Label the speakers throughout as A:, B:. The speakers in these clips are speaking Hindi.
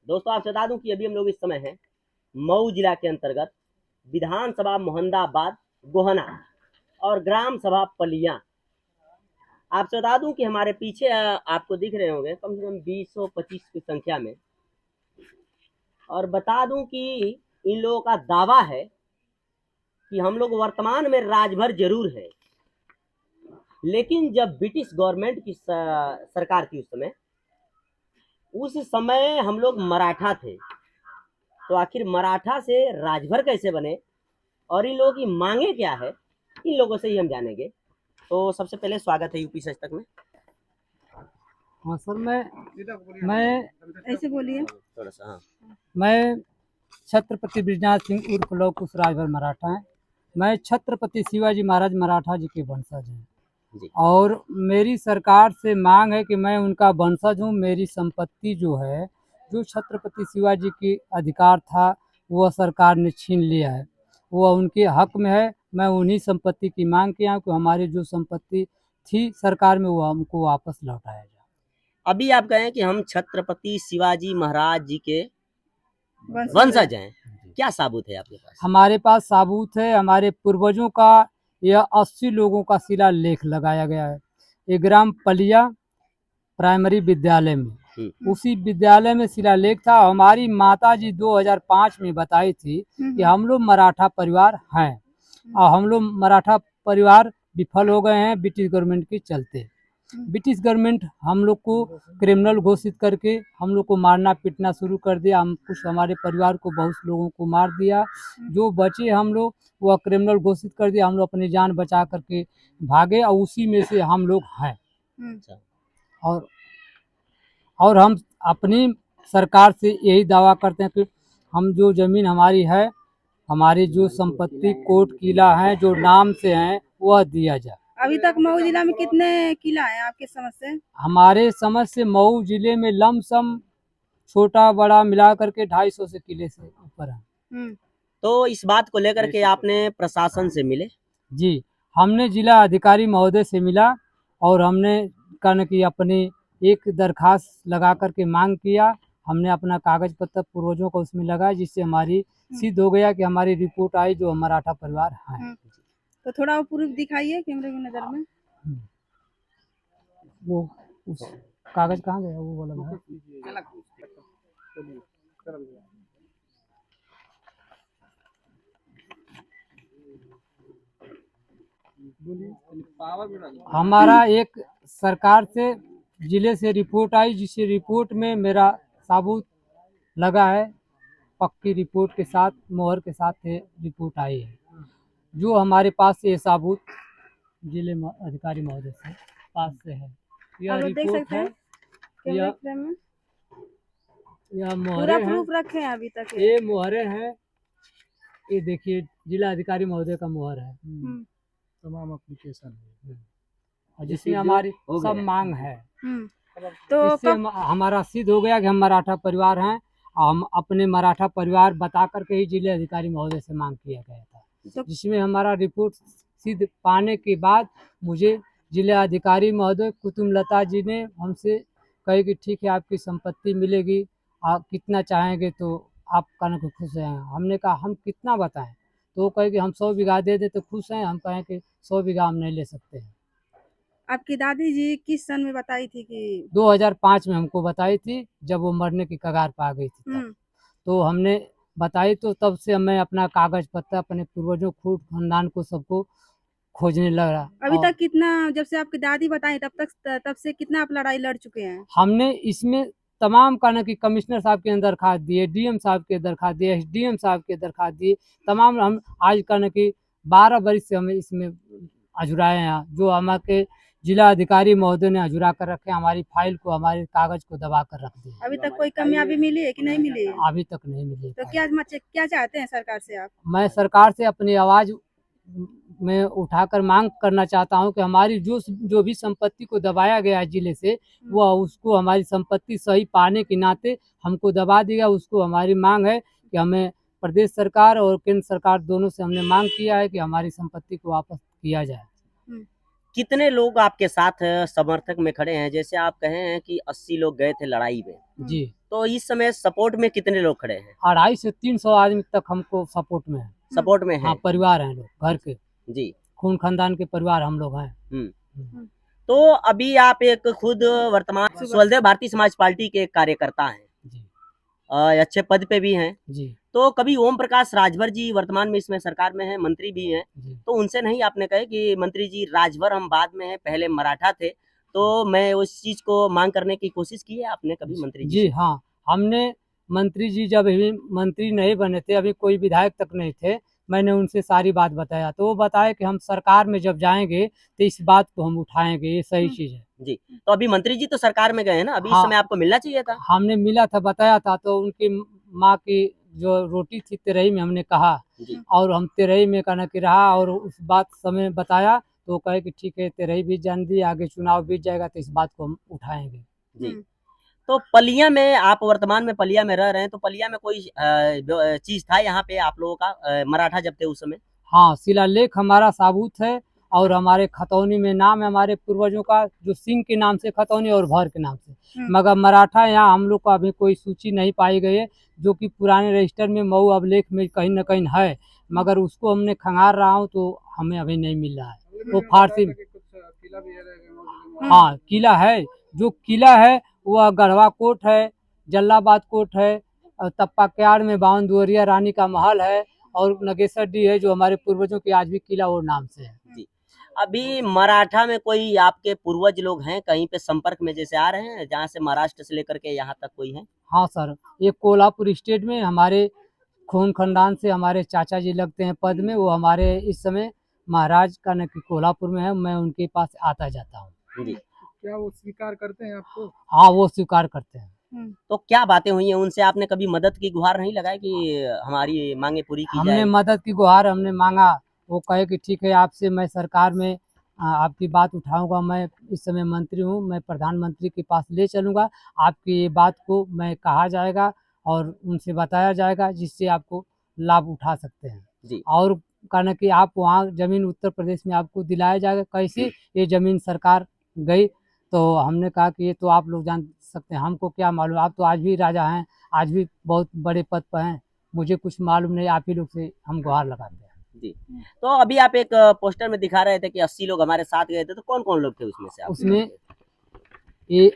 A: दोस्तों आपसे बता दूं कि अभी हम लोग इस समय हैं मऊ जिला के अंतर्गत विधानसभा मोहम्मदाबाद गोहना और ग्राम सभा पलिया। आपसे बता दूं कि हमारे पीछे आपको दिख रहे होंगे कम से कम 20-25 की संख्या में। और बता दूं कि इन लोगों का दावा है कि हम लोग वर्तमान में राजभर जरूर है, लेकिन जब ब्रिटिश गवर्नमेंट की सरकार थी उस समय हम लोग मराठा थे। तो आखिर मराठा से राजभर कैसे बने और इन लोगों की मांगे क्या है, इन लोगों से ही हम जानेंगे। तो सबसे पहले स्वागत है यूपी सच तक में।
B: हाँ सर, मैं
C: ऐसे बोलिए।
A: थोड़ा सा हाँ।
B: मैं छत्रपति बृजनाथ सिंह उर्फ लौह कुश राजभर मराठा है। मैं छत्रपति शिवाजी महाराज मराठा जी के वंशज हैं
A: जी।
B: और मेरी सरकार से मांग है कि मैं उनका वंशज हूँ। मेरी संपत्ति जो है, जो छत्रपति शिवाजी की अधिकार था, वह सरकार ने छीन लिया है। वह उनके हक में है। मैं उन्हीं संपत्ति की मांग किया हूँ कि हमारी जो संपत्ति थी सरकार में, वो हमको वापस लौटाया जाए।
A: अभी आप कहें कि हम छत्रपति शिवाजी महाराज जी के
C: वंशज
A: वंशज हैं, क्या साबुत है आपके पास?
B: हमारे पास साबूत है। हमारे पूर्वजों का यह 80 लोगों का शिलालेख लगाया गया है। ये ग्राम पलिया प्राइमरी विद्यालय में, उसी विद्यालय में शिलालेख था। हमारी माताजी 2005 में बताई थी कि हम लोग मराठा परिवार हैं और हम लोग मराठा परिवार विफल हो गए हैं ब्रिटिश गवर्नमेंट के चलते। ब्रिटिश गवर्नमेंट हम लोग को क्रिमिनल घोषित करके हम लोग को मारना पीटना शुरू कर दिया। हम कुछ हमारे परिवार को बहुत लोगों को मार दिया। जो बचे हम लोग वह क्रिमिनल घोषित कर दिया। हम लोग अपनी जान बचा करके भागे और उसी में से हम लोग हैं। और हम अपनी सरकार से यही दावा करते हैं कि हम जो ज़मीन हमारी है, हमारी जो संपत्ति कोर्ट किला है जो नाम से हैं, वह दिया जाए।
C: अभी तक मऊ जिला में कितने किला हैं आपके समझ से?
B: हमारे समझ से मऊ जिले में लमसम छोटा बड़ा मिला करके 250 से किले से ऊपर है।
A: तो इस बात को लेकर के आपने प्रशासन से मिले?
B: जी, हमने जिला अधिकारी महोदय से मिला और हमने कहने की अपनी एक दरखास्त लगा करके मांग किया। हमने अपना कागज पत्र पूर्वजों को उसमें लगाया, जिससे हमारी सिद्ध हो गया कि हमारी रिपोर्ट आई जो मराठा परिवार है।
C: तो थोड़ा वो प्रूफ दिखाइए कैमरे की नजर में।
B: वो उस कागज कहाँ गया, वो वाला है। हमारा एक सरकार से जिले से रिपोर्ट आई, जिस रिपोर्ट में मेरा साबूत लगा है, पक्की रिपोर्ट के साथ मोहर के साथ रिपोर्ट आई है। जो हमारे पास ये साबूत जिले अधिकारी महोदय से पास से है। यह रिपोर्ट है। यह मोहरे हैं।
C: प्रूफ रखे हैं अभी तक?
B: ये मोहरे हैं। ये देखिए जिला अधिकारी महोदय का मोहर है। तमाम एप्लीकेशन है और जिसमें हमारी सब मांग है।
C: तो
B: इससे हमारा सिद्ध हो गया कि हम मराठा परिवार हैं। हम अपने मराठा परिवार बता करके ही जिले अधिकारी महोदय से मांग किया गया था, जिसमें हमारा रिपोर्ट सिद्ध पाने के बाद मुझे जिला अधिकारी महोदय कुतुमलता जी ने हमसे कहे कि ठीक है, आपकी संपत्ति मिलेगी, आप कितना चाहेंगे तो आप कहने को खुश हैं। हमने कहा हम कितना बताएं, तो वो कहे कि हम 100 बीघा दे दे तो खुश हैं। हम कहें कि 100 बीघा हम नहीं ले सकते हैं।
C: आपकी दादी जी किस सन में बताई थी कि?
B: 2005 में हमको बताई थी, जब वो मरने की कगार पर आ गई थी तब। तो हमने बताई, तो तब से मैं अपना कागज पत्र अपने पूर्वजों खूब खानदान को सबको खोजने लगा।
C: अभी तक कितना, जब से आपकी दादी बताई तब से कितना आप लड़ाई लड़ चुके हैं?
B: हमने इसमें तमाम कहना कि कमिश्नर साहब के दरखास्त दिए, डीएम साहब के दरखास्त दिए, एसडीएम साहब के दरखास्त दिए, तमाम हम आज कहना कि 12 वर्ष से हमें इसमें अजुराए हैं। जो हमारे जिला अधिकारी महोदय ने अजुरा कर रखे, हमारी फाइल को, हमारे कागज को दबा कर रख दिया।
C: अभी तक कोई कामयाबी मिली है कि नहीं मिली?
B: अभी तक नहीं मिली।
C: तो क्या चाहते हैं सरकार से आप?
B: मैं सरकार से अपनी आवाज में उठाकर मांग करना चाहता हूं कि हमारी जो भी संपत्ति को दबाया गया है जिले से, वह उसको हमारी संपत्ति सही पाने के नाते हमको दबा दिया। उसको हमारी मांग है कि हमें प्रदेश सरकार और केंद्र सरकार दोनों से हमने मांग किया है कि हमारी संपत्ति को वापस किया जाए।
A: कितने लोग आपके साथ समर्थक में खड़े हैं? जैसे आप कहे हैं कि 80 लोग गए थे लड़ाई में,
B: जी
A: तो इस समय सपोर्ट में कितने लोग खड़े हैं?
B: 250 से 300 आदमी तक हमको सपोर्ट में है।
A: सपोर्ट में
B: हाँ
A: है
B: परिवार हैं लोग, घर के
A: जी।
B: खून खानदान के परिवार हम लोग हैं।
A: हम्म। तो अभी आप एक खुद वर्तमान स्वदेव भारतीय समाज पार्टी के कार्यकर्ता हैं,
B: जी
A: अच्छे पद पे भी हैं।
B: जी
A: तो कभी ओम प्रकाश राजभर जी वर्तमान में इसमें सरकार में हैं, मंत्री भी हैं,
B: जी
A: तो उनसे नहीं आपने कहे कि मंत्री जी राजभर हम बाद में हैं, पहले मराठा थे, तो मैं उस चीज को मांग करने की कोशिश की है आपने कभी मंत्री जी
B: जी
A: से?
B: हाँ, हमने मंत्री जी जब अभी मंत्री नहीं बने थे, अभी कोई विधायक तक नहीं थे, मैंने उनसे सारी बात बताया तो वो बताया कि हम सरकार में जब जाएंगे तो इस बात को हम उठाएंगे, ये सही चीज़ है।
A: जी। तो अभी मंत्री जी तो सरकार में गए हैं ना, अभी इस
B: हाँ।
A: समय आपको मिलना चाहिए था।
B: हमने मिला था, बताया था, तो उनकी माँ की जो रोटी थी तेरही में हमने कहा,
A: जी
B: और हम तेरही में कहना कि रहा, और उस बात समय बताया तो वो कहे कि ठीक है तेरही बीत जान दी, आगे चुनाव बीत जाएगा तो इस बात को हम उठाएंगे।
A: जी। तो पलिया में आप वर्तमान में पलिया में रह रहे हैं, तो पलिया में कोई चीज था यहाँ पे आप लोगों का, मराठा जब थे उस समय?
B: हाँ, शिलालेख हमारा साबूत है, और हमारे खतौनी में नाम है हमारे पूर्वजों का, जो सिंह के नाम से खतौनी और भर के नाम से। मगर मराठा यहाँ हम लोग का अभी कोई सूची नहीं पाई गई है, जो कि पुराने रजिस्टर में मऊ अभिलेख में कहीं न कहीं है, मगर उसको हमने खंगार रहा हूँ तो हमें अभी नहीं मिल रहा है। वो फारसी हाँ किला है, जो किला है वह गढ़वा कोट है, जलालाबाद कोट है, और तप्पा क्यार में बावन दुवरिया रानी का महल है, और नगेसर डी है जो हमारे पूर्वजों की आज भी किला और नाम से है।
A: जी। अभी मराठा में कोई आपके पूर्वज लोग हैं कहीं पे संपर्क में जैसे आ रहे हैं, जहाँ से महाराष्ट्र से लेकर के यहाँ तक कोई है?
B: हाँ सर, ये कोल्हापुर स्टेट में हमारे खून खानदान से हमारे चाचा जी लगते हैं पद में, वो हमारे इस समय महाराज का न कि कोल्हापुर में है, मैं उनके पास आता जाता हूँ।
A: जी।
B: क्या वो स्वीकार करते हैं आपको? हाँ वो स्वीकार करते हैं।
A: तो क्या बातें हुई हैं उनसे, आपने कभी मदद की गुहार नहीं लगाई कि हमारी मांगे पूरी की
B: हमने
A: जाए?
B: मदद की गुहार हमने मांगा, वो कहे कि ठीक है आपसे मैं सरकार में आपकी बात उठाऊंगा, मैं इस समय मंत्री हूँ, मैं प्रधानमंत्री के पास ले चलूंगा, आपकी ये बात को मैं कहा जाएगा और उनसे बताया जाएगा, जिससे आपको लाभ उठा सकते हैं।
A: जी।
B: और कहना कि आप वहाँ जमीन उत्तर प्रदेश में आपको दिलाया जाएगा, कैसे ये जमीन सरकार गई, तो हमने कहा कि ये तो आप लोग जान सकते हैं, हमको क्या मालूम, आप तो आज भी राजा हैं, आज भी बहुत बड़े पद पर हैं, मुझे कुछ मालूम नहीं, आप ही लोग से हम गुहार लगाते हैं।
A: जी। तो अभी आप एक पोस्टर में दिखा रहे थे कि 80 लोग हमारे साथ गए थे, तो कौन कौन लोग थे उसमें से?
B: उसमें ये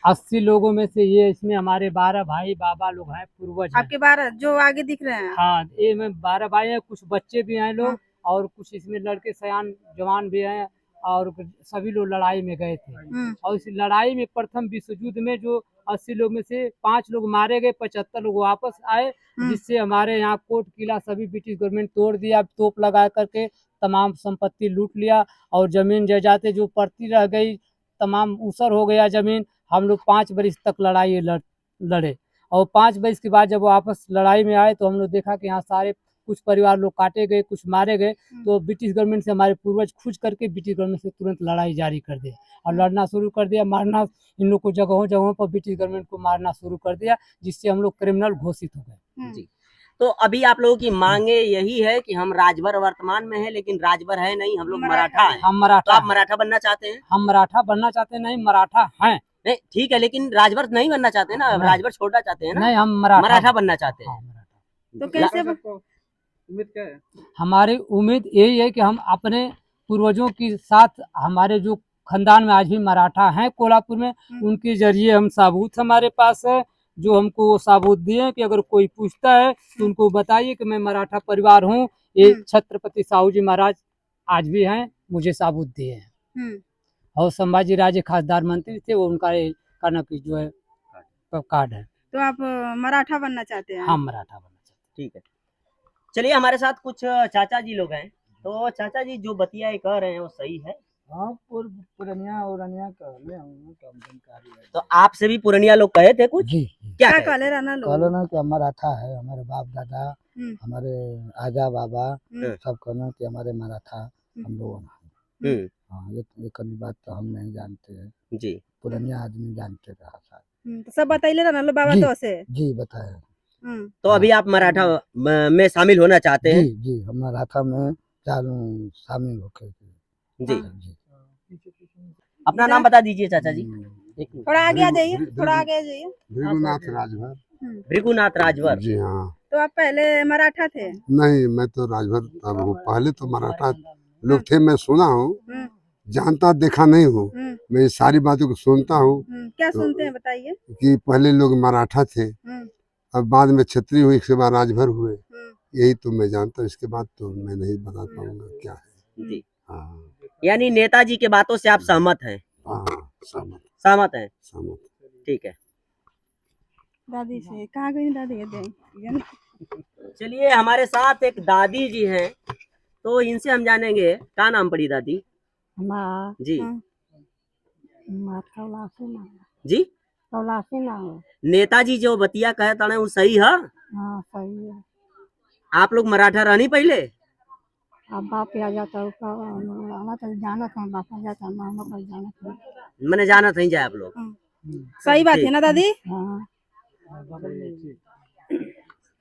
B: 80 लोगों में से ये इसमें हमारे 12 भाई बाबा लोग हैं, पूर्वज हैं।
C: आपके 12 जो आगे दिख रहे हैं?
B: हाँ, ये में 12 भाई हैं, कुछ बच्चे भी हैं लोग, और कुछ इसमें लड़के सयान जवान भी हैं, और सभी लोग लड़ाई में गए थे। और इस लड़ाई में प्रथम विश्व युद्ध में जो 80 लोग में से 5 लोग मारे गए, 75 लोग वापस आए, जिससे हमारे यहाँ कोट किला सभी ब्रिटिश गवर्नमेंट तोड़ दिया, तोप लगा करके तमाम संपत्ति लूट लिया, और जमीन जायदादें जो पड़ती रह गई तमाम उसर हो गया जमीन। हम लोग 5 बरिस तक लड़ाई लड़े, और 5 बरिस के बाद जब वापस लड़ाई में आए तो हम लोग देखा कि यहाँ सारे कुछ परिवार लोग काटे गए, कुछ मारे गए, तो ब्रिटिश गवर्नमेंट से हमारे पूर्वज खुश करके ब्रिटिश गवर्नमेंट से तुरंत लड़ाई जारी कर दिया और लड़ना शुरू कर दिया, मारना इन लोग को जगहों जगहों पर ब्रिटिश गवर्नमेंट को मारना शुरू कर दिया, जिससे हम लोग क्रिमिनल घोषित हो गए।
A: जी। तो अभी आप लोगों की मांगे यही है कि हम राजभर वर्तमान में है, लेकिन राजभर है नहीं, हम लोग मराठा हैं।
B: हम
A: तो
B: मराठा
A: आप मराठा बनना चाहते हैं?
B: हम मराठा बनना चाहते नहीं, मराठा हैं।
A: नहीं ठीक है, लेकिन राजभर नहीं बनना चाहते हैं ना,
B: नहीं।
A: राजभर छोड़ना चाहते हैं ना?
B: नहीं, हम मराठा
A: बनना चाहते हैं।
B: हाँ, मराठा।
C: तो कैसे
B: उम्मीद क्या है? हमारी उम्मीद यही है कि हम अपने पूर्वजों के साथ, हमारे जो खानदान में आज भी मराठा हैं कोल्हापुर में, उनके जरिए हम साबूत हमारे पास है, जो हमको वो साबूत दिए कि अगर कोई पूछता है तो उनको बताइए कि मैं मराठा परिवार हूँ, ये छत्रपति साहू जी महाराज आज भी हैं, मुझे साबूत दिए हैं। और संभाजी राजे खासदार मंत्री थे, वो उनका कहना कि जो है कार्ड है।
C: तो आप मराठा बनना चाहते हैं?
B: हाँ, मराठा बनना चाहते हैं।
A: ठीक है, चलिए हमारे साथ कुछ चाचा जी लोग हैं, तो चाचा जी जो बतिया ये कह रहे हैं वो सही है?
B: हाँ, पुरनिया और अनिया कहले हम काम जानकारी है।
A: तो आपसे भी पुरनिया लोग कहे थे कुछ?
B: जी,
A: क्या
C: क्या
A: कहे?
C: कहले रहना लोग?
B: कहलो ना कि मराठा है, हमारे बाप दादा, हमारे आजा बाबा सब कहना कि हमारे मराठा हम लोग हैं। हाँ, ये कभी बात तो हम नहीं जानते हैं
A: जी।
B: पुरनिया आदमी जानते रहा साथ।
C: तो सब बताइले रहना लो बाबा तो से?
B: जी बताए।
A: तो अभी आप मराठा में शामिल होना चाहते हैं?
B: जी, हम मराठा में शामिल होके
A: जी। अपना नाम बता दीजिए चाचा जी। एक मिनट।
C: थोड़ा आगे आ जाइए, थोड़ा आगे आ जाइए।
D: भृगुनाथ राजभर।
A: भृगुनाथ राजभर।
D: जी हाँ।
C: तो आप पहले मराठा थे?
D: नहीं, मैं तो राजभर अब हूँ। पहले तो मराठा लोग थे, मैं सुना हूँ, जानता देखा नहीं हूँ। मैं ये सारी बातों को सुनता हूँ
C: क्या सुनते हैं बताइए?
D: कि पहले लोग मराठा थे, अब बाद में क्षत्रिय हुए, इसके बाद राजभर हुए। यही तो मैं जानता हूँ, इसके बाद तो मैं नहीं बता पाऊंगा क्या है।
A: जी।
D: हाँ
A: यानी नेताजी के बातों से आप सहमत हैं?
D: हाँ, सहमत
A: सहमत हैं,
D: सहमत।
A: ठीक है।
C: दादी से कहाँ गई दादी? ये
A: चलिए, हमारे साथ एक दादी जी हैं, तो इनसे हम जानेंगे क्या नाम पड़ी दादी जी? जी, नेताजी जो बतिया कहे तने वो सही है?
B: हाँ सही है।
A: आप लोग मराठा रहनी पहले?
B: अब बाप आ जाता है तो जाना था, बाप आ जाता जाना।
A: मैंने जाना नहीं जाए आप लोग।
C: सही बात है ना दादी?
B: हाँ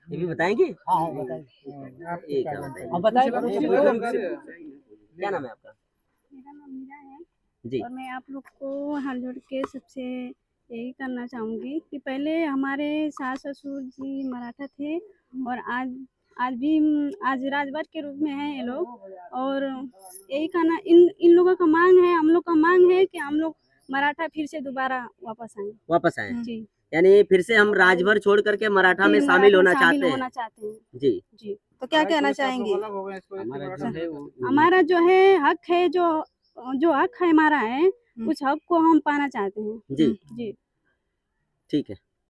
A: ये भी बताएंगे?
B: हाँ
A: एक है, बताइए।
B: अब बताइए।
A: क्या नाम है आपका?
C: मेरा नाम मीरा है
A: जी।
C: और मैं आप लोग को हाथ जोड़ के सबसे यही करना चाहूँगी कि पहले हमारे सास ससुर जी मराठा थे और आज राजभर के रूप में हैं ये लोग। और यही कहना इन लोगों का मांग है, हम लोग का मांग है कि हम लोग मराठा फिर से दोबारा वापस आए।
A: वापस आए
C: जी।
A: यानी फिर से हम राजभर छोड़ करके मराठा में शामिल होना चाहते हैं। जी
C: जी। तो क्या कहना चाहेंगे?
A: हमारा
C: जो है हक है, जो हक है हमारा है, उस हक को हम पाना चाहते हैं।
A: जी
C: जी।
A: ठीक है।